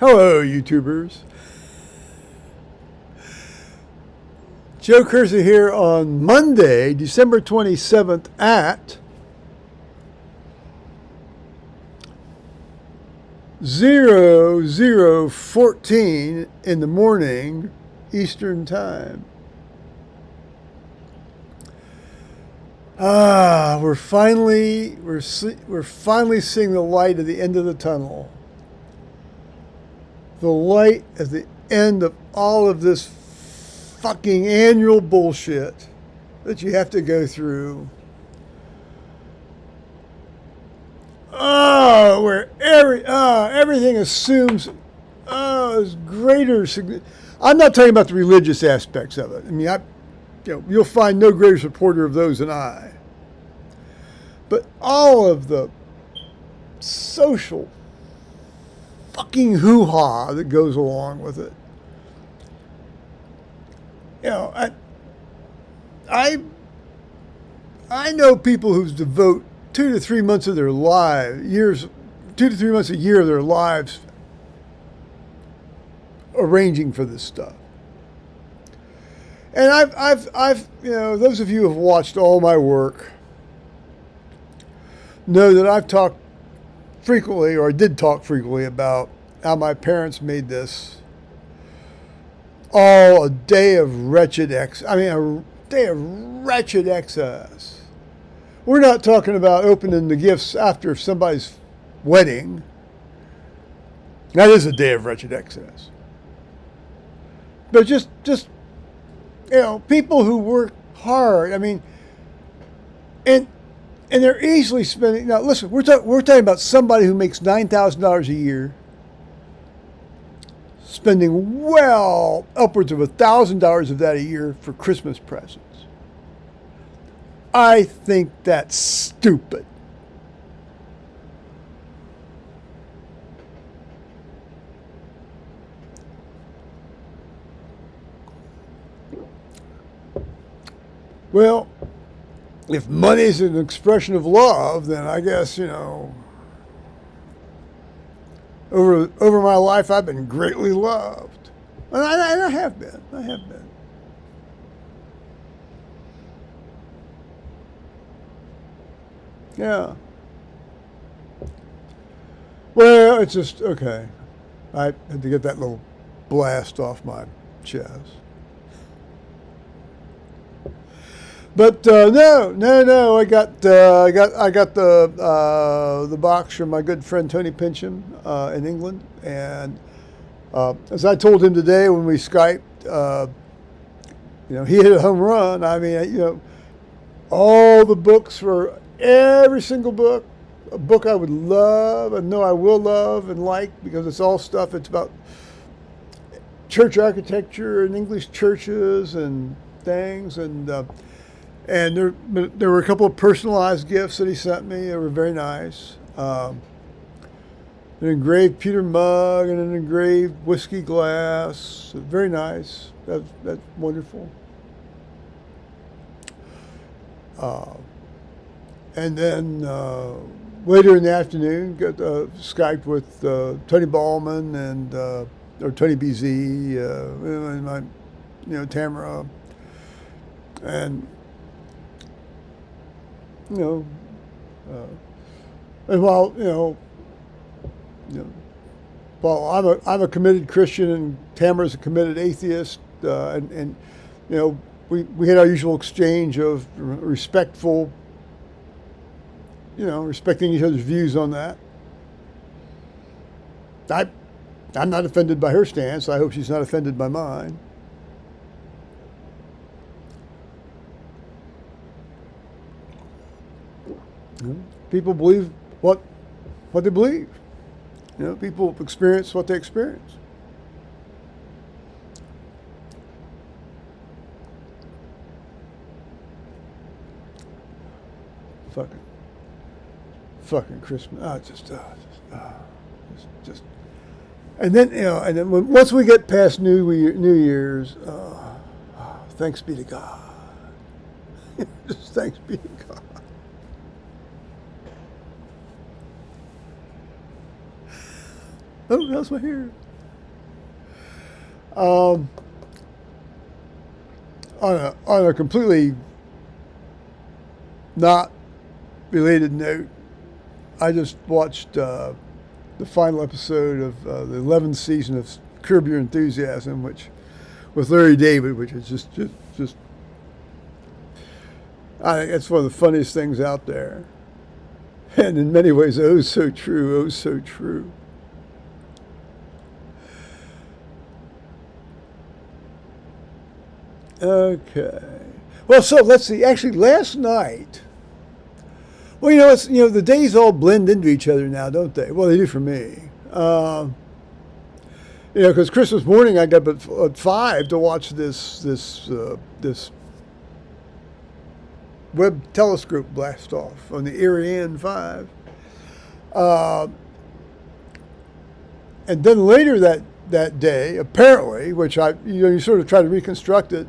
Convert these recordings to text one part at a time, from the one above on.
Hello, YouTubers. Joe Kersey here on Monday, December 27th at 00:14 in the morning, Eastern Time. We're finally seeing the light at the end of the tunnel. The light at the end of all of this fucking annual bullshit that you have to go through. Where everything assumes is greater. I'm not talking about the religious aspects of it. I mean, you'll find no greater supporter of those than I. But all of the social fucking hoo-ha that goes along with it. I know people who devote 2 to 3 months of their lives, 2 to 3 months a year of their lives arranging for this stuff. And I've those of you who have watched all my work know that I've talked frequently, or I did talk frequently, about how my parents made this all a day of wretched excess. We're not talking about opening the gifts after somebody's wedding. That is a day of wretched excess. But just people who work hard. I mean, and they're easily spending. Now, listen, we're talking about somebody who makes $9,000 a year, spending well upwards of $1,000 of that a year for Christmas presents. I think that's stupid. Well, if money is an expression of love, then I guess, over my life I've been greatly loved. And I have been. Yeah. Well, it's just, okay. I had to get that little blast off my chest. But no. I got the box from my good friend Tony Pincham in England, and as I told him today when we Skyped, he hit a home run. I mean, all the books for every single book, a book I would love, and know I will love and like, because it's all stuff. It's about church architecture and English churches and things, and there were a couple of personalized gifts that he sent me. They were very nice. An engraved pewter mug and an engraved whiskey glass. Very nice. That's wonderful. And then later in the afternoon, got Skyped with Tony Ballman or Tony BZ, and Tamara, and and while I'm a committed Christian and Tamara's a committed atheist, and we had our usual exchange of respecting each other's views on that. I'm not offended by her stance. I hope she's not offended by mine. People believe what they believe. People experience what they experience. Fucking Christmas. Just. And then once we get past New Year's, thanks be to God. Just thanks be to God. Oh, how's my hair? Um, on a completely not related note, I just watched the final episode of the 11th season of Curb Your Enthusiasm, which with Larry David, which is just I think it's one of the funniest things out there, and in many ways, oh so true, oh so true. Okay. Well, so let's see. Actually, last night. Well, the days all blend into each other now, don't they? Well, they do for me. Because Christmas morning I got up at 5 to watch this Webb telescope blast off on the Ariane 5, and then later that day, apparently, which you sort of try to reconstruct it.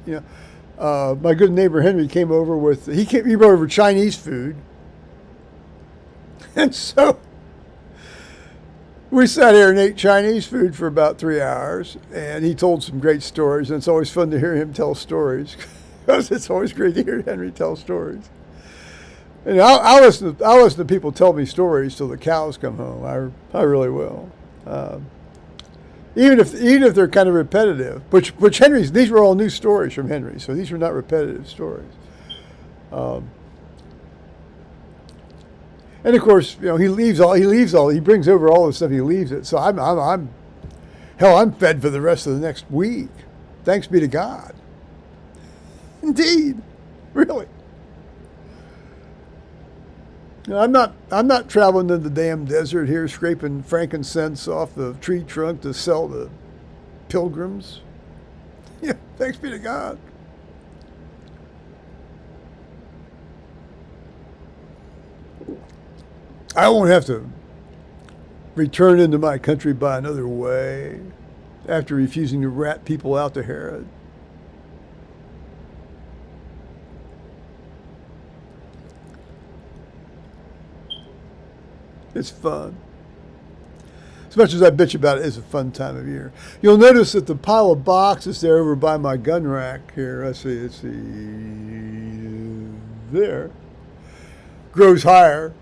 My good neighbor Henry came over he brought over Chinese food, and so we sat here and ate Chinese food for about 3 hours, and he told some great stories, and it's always fun to hear him tell stories, because it's always great to hear Henry tell stories. And I'll listen to people tell me stories till the cows come home. I really will. Even if they're kind of repetitive, which these were all new stories from Henry, so these were not repetitive stories. And of course, he brings over all the stuff, he leaves it. So I'm fed for the rest of the next week. Thanks be to God. Indeed, really. I'm not traveling in the damn desert here, scraping frankincense off the tree trunk to sell to pilgrims. Yeah, thanks be to God. I won't have to return into my country by another way after refusing to rat people out to Herod. It's fun. As much as I bitch about it, it's a fun time of year. You'll notice that the pile of boxes there over by my gun rack here, let's see, there, grows higher.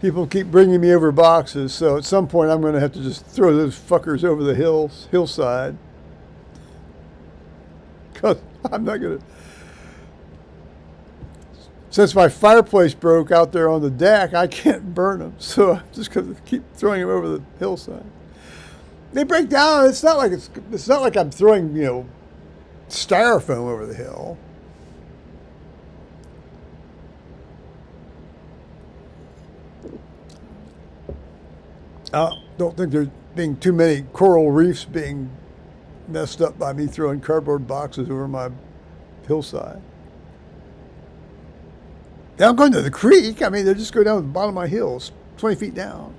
People keep bringing me over boxes, so at some point I'm going to have to just throw those fuckers over the hillside. Because I'm not going to... Since my fireplace broke out there on the deck, I can't burn them, so I'm just going to keep throwing them over the hillside. They break down. It's not like I'm throwing styrofoam over the hill. I don't think there's being too many coral reefs being messed up by me throwing cardboard boxes over my hillside. They don't go into the creek. I mean, they just go down the bottom of my hills, 20 feet down.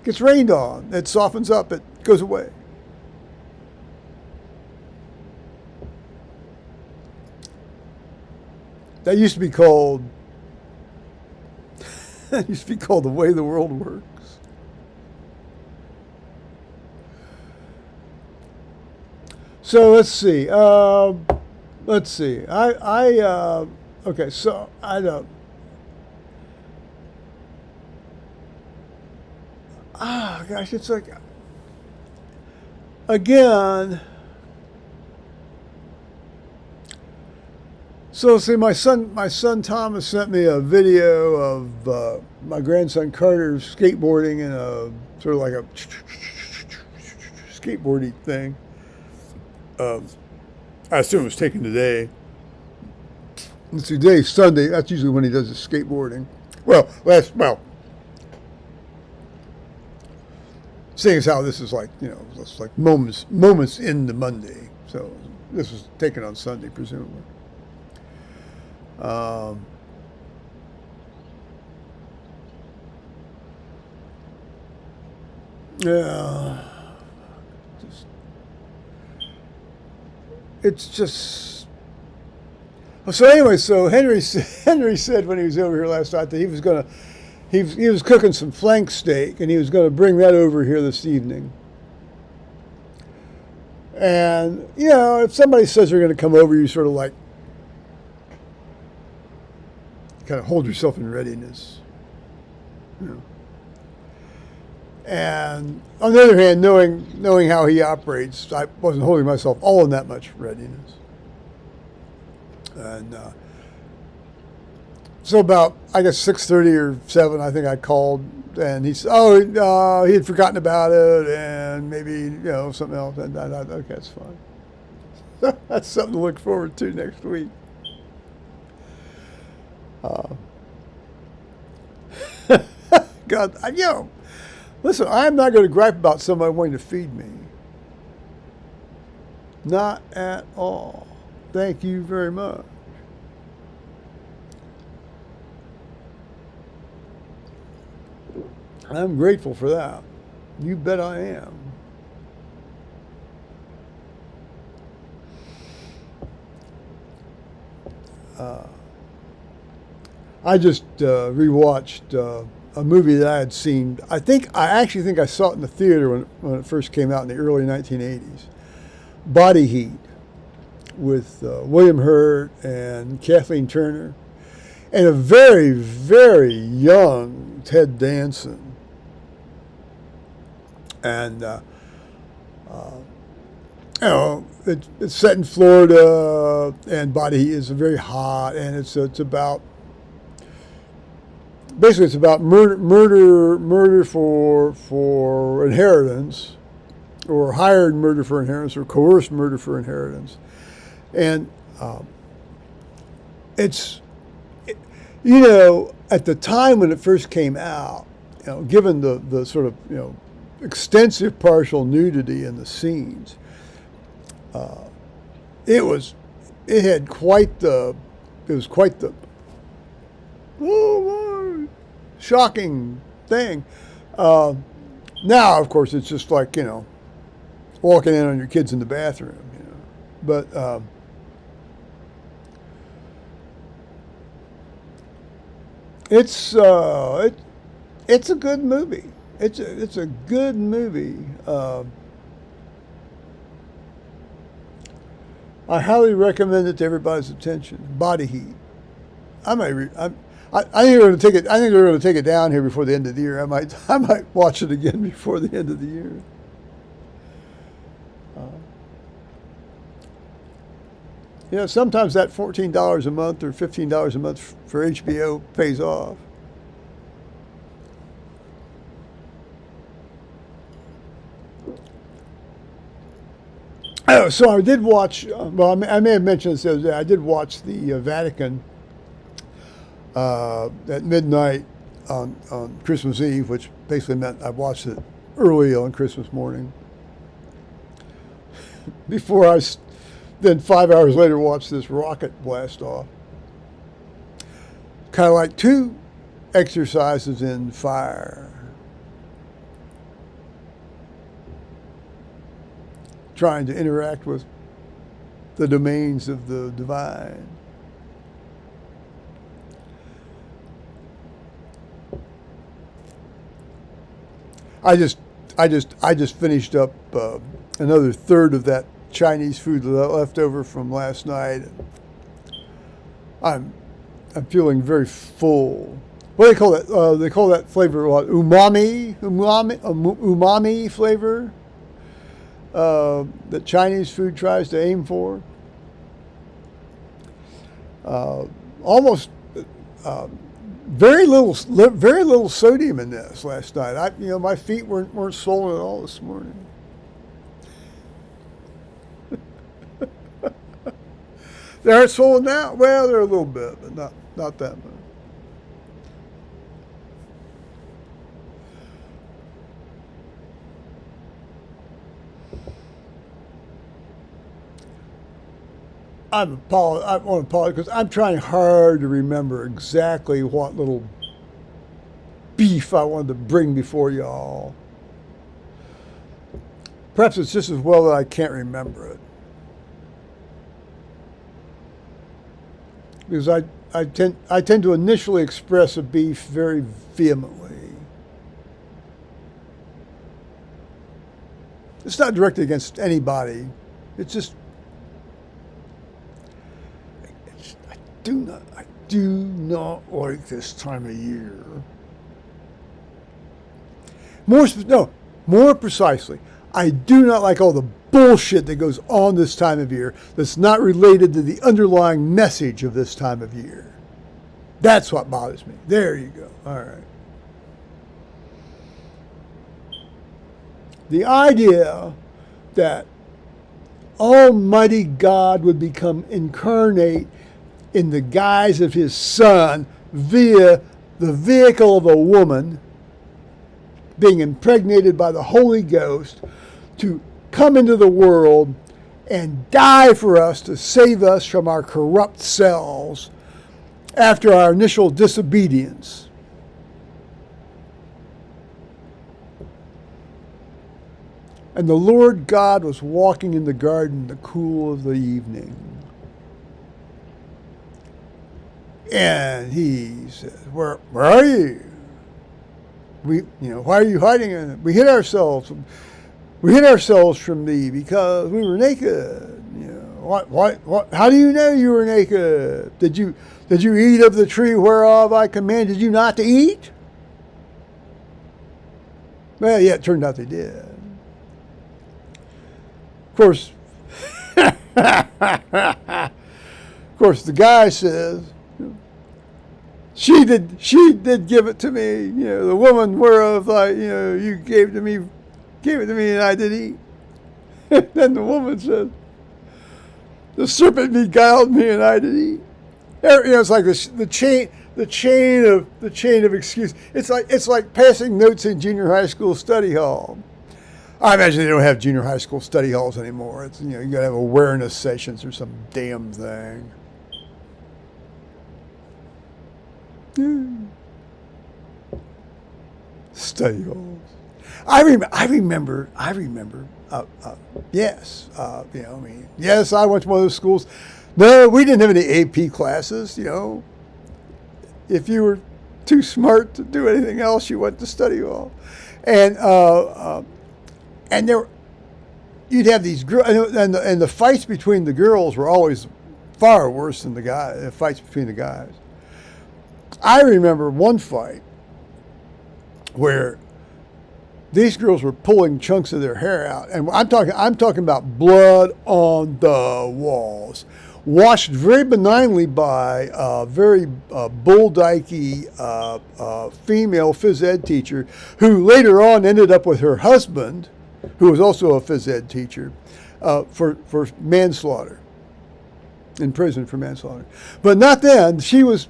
Gets rained on. It softens up. It goes away. That used to be called... That used to be called the way the world works. So let's see. Okay, so I don't. Gosh, it's like, again. So see, my son Thomas sent me a video of my grandson Carter skateboarding in a sort of like a skateboarding thing. I assume it was taken today. Let's see, today's Sunday. That's usually when he does his skateboarding. Seeing as how this is like, it's like moments into Monday. So this was taken on Sunday, presumably. Yeah. It's just. So anyway, so Henry said when he was over here last night that he he was cooking some flank steak, and he was going to bring that over here this evening. And, you know, if somebody says they're going to come over, you sort of like kind of hold yourself in readiness. You know. And on the other hand, knowing how he operates, I wasn't holding myself all in that much readiness. And so about, I guess, 6:30 or 7, I think I called, and he said, he had forgotten about it, and maybe, you know, something else. And I thought, okay, that's fine. That's something to look forward to next week. God, you know, listen, I'm not going to gripe about somebody wanting to feed me. Not at all. Thank you very much. I'm grateful for that. You bet I am. I just rewatched a movie that I had seen. I actually think I saw it in the theater when it first came out in the early 1980s. Body Heat with William Hurt and Kathleen Turner and a very, very young Ted Danson. And, you know, it's set in Florida, and Body Heat is very hot, and it's about, basically it's about murder for inheritance, or hired murder for inheritance, or coerced murder for inheritance. And you know, at the time when it first came out, you know, given the sort of, you know, extensive partial nudity in the scenes, it was quite the shocking thing. Now, of course, it's just like, you know, walking in on your kids in the bathroom, you know. But it's a good movie. It's a good movie. I highly recommend it to everybody's attention. Body Heat. I think they're going to take it. I think they're going to take it down here before the end of the year. I might watch it again before the end of the year. You know, sometimes that $14 a month or $15 a month for HBO pays off. Oh, so I did watch, well, I may have mentioned this the other day, I did watch the Vatican at midnight on Christmas Eve, which basically meant I watched it early on Christmas morning. Before then 5 hours later watched this rocket blast off. Kind of like 2 exercises in fire. Trying to interact with the domains of the divine. I just finished up another third of that Chinese food left over from last night. I'm feeling very full. What do they call that? They call that flavor what? Umami flavor. That Chinese food tries to aim for. Almost very little sodium in this last night. My feet weren't swollen at all this morning. They aren't swollen now. Well, they're a little bit, but not that much. I want to apologize because I'm trying hard to remember exactly what little beef I wanted to bring before y'all. Perhaps it's just as well that I can't remember it. Because I tend to initially express a beef very vehemently. It's not directed against anybody. It's just I do not like this time of year. More precisely, I do not like all the bullshit that goes on this time of year that's not related to the underlying message of this time of year. That's what bothers me. There you go. All right. The idea that Almighty God would become incarnate in the guise of his Son via the vehicle of a woman being impregnated by the Holy Ghost to come into the world and die for us to save us from our corrupt selves after our initial disobedience. And the Lord God was walking in the garden in the cool of the evening. And he said, where are you? Why are you hiding? We hid ourselves from thee because we were naked. What? How do you know you were naked? Did you eat of the tree whereof I commanded you not to eat? Well, yeah, it turned out they did. Of course, the guy says, she did give it to me, the woman whereof you gave it to me and I did eat. Then the woman says, the serpent beguiled me and I did eat. It's like the chain of excuse. It's like passing notes in junior high school study hall. I imagine they don't have junior high school study halls anymore. It's you gotta have awareness sessions or some damn thing. Study halls. I remember. Yes. Yes, I went to one of those schools. No, we didn't have any AP classes. If you were too smart to do anything else, you went to study hall, and there, you'd have these girls, and the fights between the girls were always far worse than the fights between the guys. I remember one fight where these girls were pulling chunks of their hair out, and I'm talking about blood on the walls, washed very benignly by a very bull-dykey female phys ed teacher, who later on ended up with her husband, who was also a phys ed teacher, for manslaughter, in prison for manslaughter. But not then. She was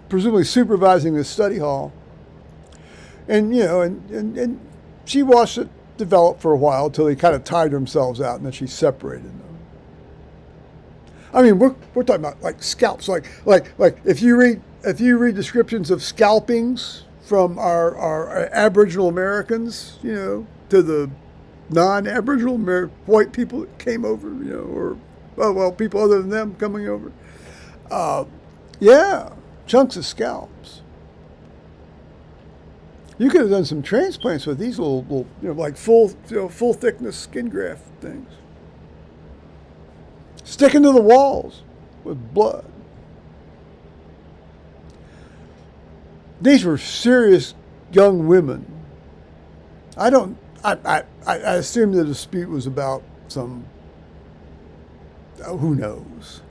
presumably supervising the study hall. And and she watched it develop for a while until they kind of tired themselves out, and then she separated them. I mean, we're talking about like scalps, like if you read descriptions of scalpings from our Aboriginal Americans, to the non-Aboriginal white people that came over, or people other than them coming over. Chunks of scalps. You could have done some transplants with these little like full thickness skin graft things. Sticking to the walls with blood. These were serious young women. I assume the dispute was about some, who knows.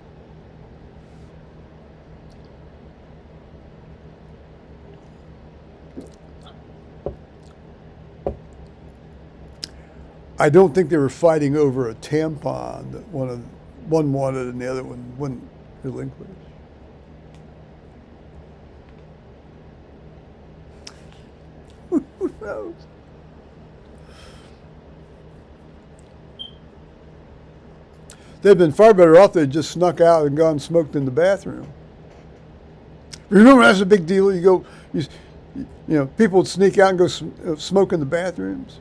I don't think they were fighting over a tampon that one wanted and the other one wouldn't relinquish. Who knows? They'd been far better off. They'd just snuck out and gone and smoked in the bathroom. Remember, that's a big deal. People would sneak out and go smoke in the bathrooms.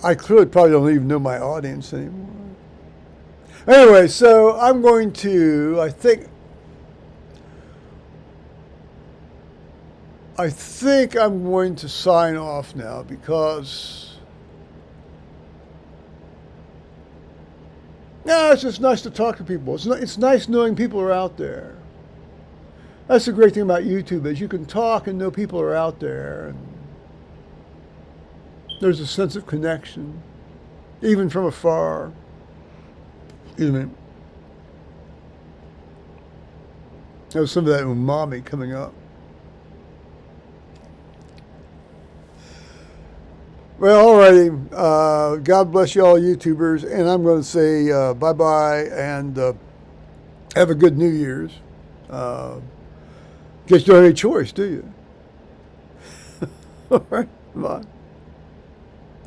I clearly probably don't even know my audience anymore. Anyway, so I'm going to, I think I'm going to sign off now because, yeah, it's just nice to talk to people. It's nice knowing people are out there. That's the great thing about YouTube is you can talk and know people are out there. And there's a sense of connection, even from afar. Excuse me. There's some of that umami coming up. Well, alrighty. God bless you all, YouTubers, and I'm going to say bye-bye and have a good New Year's. Guess you don't have any choice, do you? All right, bye.